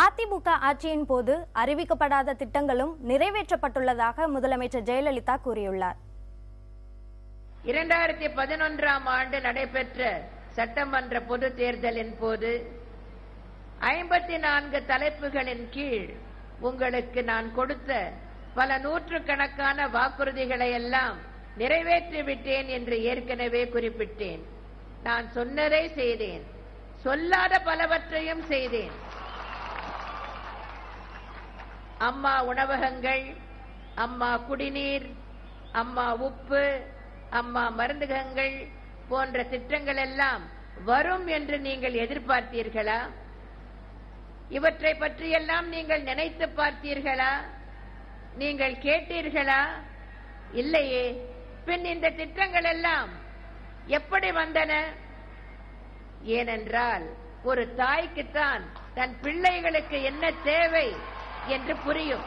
அதிமுக ஆட்சியின் போது அறிவிக்கப்படாத திட்டங்களும் நிறைவேற்றப்பட்டுள்ளதாக முதலமைச்சர் ஜெயலலிதா கூறியுள்ளார். 2011ஆம் ஆண்டு நடைபெற்ற சட்டமன்ற பொது தேர்தலின் போது 54 தலைப்புகளின் கீழ் உங்களுக்கு நான் கொடுத்த பல நூற்றுக்கணக்கான வாக்குறுதிகளை எல்லாம் நிறைவேற்றிவிட்டேன் என்று ஏற்கனவே குறிப்பிட்டேன். நான் சொன்னதை செய்தேன், சொல்லாத பலவற்றையும் செய்தேன். அம்மா உணவகங்கள், அம்மா குடிநீர், அம்மா உப்பு, அம்மா மருந்தகங்கள் போன்ற திட்டங்கள் எல்லாம் வரும் என்று நீங்கள் எதிர்பார்த்தீர்களா? இவற்றை பற்றியெல்லாம் நீங்கள் நினைத்து பார்த்தீர்களா? நீங்கள் கேட்டீர்களா? இல்லையே. பின் இந்த திட்டங்கள் எல்லாம் எப்படி வந்தன? ஏனென்றால் ஒரு தாய்க்குத்தான் தன் பிள்ளைகளுக்கு என்ன தேவை என்று புரியும்.